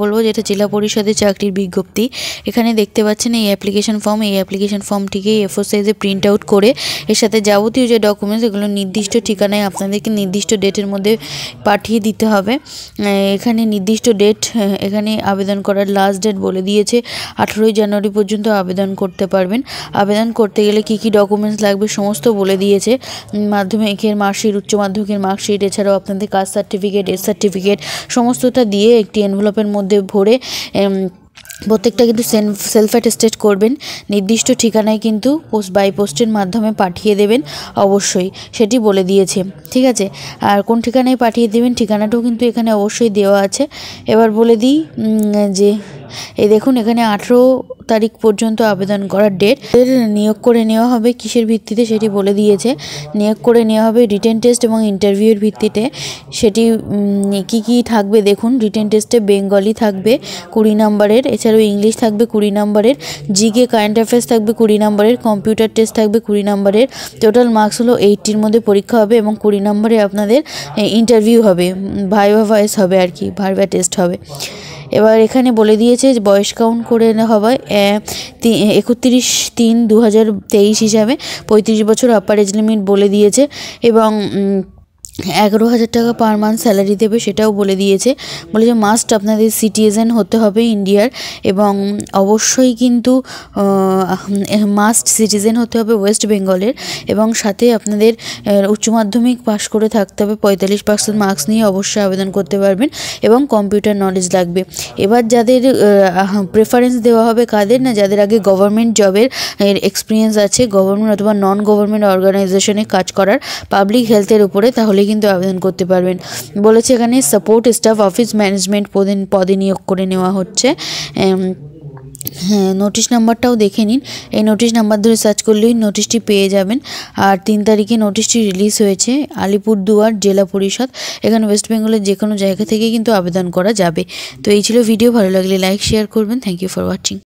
বলবো, যেটা জেলা পরিষদের চাকরির বিজ্ঞপ্তি। এখানে দেখতে পাচ্ছেন এই অ্যাপ্লিকেশন ফর্ম, এই অ্যাপ্লিকেশন ফর্মটিকে A4 সাইজে প্রিন্ট আউট করে এর সাথে যাবতীয় যে ডকুমেন্টস এগুলো নির্দিষ্ট ঠিকানায় আপনাদেরকে নির্দিষ্ট ডেটের মধ্যে পাঠিয়ে দিতে হবে। এখানে নির্দিষ্ট ডেট, এখানে আবেদন করার লাস্ট ডেট বলে দিয়েছে 18ই জানুয়ারি পর্যন্ত আবেদন করতে পারবেন। আবেদন করতে গেলে কি কি ডকুমেন্টস লাগবে সমস্ত বলে দিয়েছে। মাধ্যমিকের মার্কশিট, উচ্চ মাধ্যমিকের মার্কশিট, এছাড়াও আপনাদের কাস্ট সার্টিফিকেট, এস সার্টিফিকেট সমস্তটা দিয়ে একটি এনভেলপের মধ্যে ভরে প্রত্যেকটা কিন্তু সেলফ অ্যাটেস্টেড করবেন। নির্দিষ্ট ঠিকানায় কিন্তু বাই পোস্টের মাধ্যমে পাঠিয়ে দেবেন অবশ্যই, সেটি বলে দিয়েছে। ঠিক আছে, আর কোন ঠিকানায় পাঠিয়ে দেবেন ঠিকানাটাও কিন্তু এখানে অবশ্যই দেওয়া আছে। এবার বলে দিই যে এই দেখুন এখানে 18 তারিখ পর্যন্ত আবেদন করার ডেট। নিয়োগ করে নেওয়া হবে কিসের ভিত্তিতে সেটি বলে দিয়েছে। নিয়োগ করে নেওয়া হবে রিটেন টেস্ট এবং ইন্টারভিউয়ের ভিত্তিতে। সেটি কি থাকবে দেখুন, রিটেন টেস্টে বেঙ্গলি থাকবে 20 নম্বরের, এছাড়াও ইংলিশ থাকবে 20 নম্বরের, জিকে কারেন্ট অ্যাফেয়ার্স থাকবে 20 নম্বরের, কম্পিউটার টেস্ট থাকবে 20 নম্বরের। টোটাল মার্কস হলো 80-র মধ্যে পরীক্ষা হবে এবং 20 নম্বরে আপনাদের ইন্টারভিউ হবে, ভাইভা ভয়েস হবে আর কি, ভাইভা টেস্ট হবে। এবার এখানে বলে দিয়েছে যে বয়স কাউন্ট করে হবে 31/3/2023 হিসাবে 35 বছর আপার এজ লিমিট বলে দিয়েছে এবং 11,000 টাকা পার মান্থ স্যালারি দেবে সেটাও বলে দিয়েছে। বলেছে মাস্ট আপনাদের সিটিজেন হতে হবে ইন্ডিয়ার এবং অবশ্যই কিন্তু মাস্ট সিটিজেন হতে হবে ওয়েস্ট বেঙ্গলের এবং সাথে আপনাদের উচ্চ মাধ্যমিক পাশ করে থাকতে হবে, 45% মার্কস নিয়ে অবশ্যই আবেদন করতে পারবেন এবং কম্পিউটার নলেজ লাগবে। এবার যাদের প্রেফারেন্স দেওয়া হবে কাদের না, যাদের আগে গভর্নমেন্ট জবের এক্সপিরিয়েন্স আছে, গভর্নমেন্ট অথবা নন গভর্নমেন্ট অর্গানাইজেশনে কাজ করার, পাবলিক হেলথের উপরে, তাহলে কিন্তু আবেদন করতে পারবেন। বলেছে এখানে সাপোর্ট স্টাফ অফিস ম্যানেজমেন্ট পদে নিয়োগ করে নেওয়া হচ্ছে। হ্যাঁ, নোটিশ নাম্বারটাও দেখে নিন, এই নোটিশ নাম্বার ধরে সার্চ করলেই নোটিশটি পেয়ে যাবেন। আর 3 তারিখে নোটিশটি রিলিজ হয়েছে আলিপুরদুয়ার জেলা পরিষদ। এখানে ওয়েস্ট বেঙ্গলের যে কোনো জায়গা থেকে কিন্তু আবেদন করা যাবে। তো এই ছিল ভিডিও, ভালো লাগলে লাইক শেয়ার করবেন। Thank you for watching.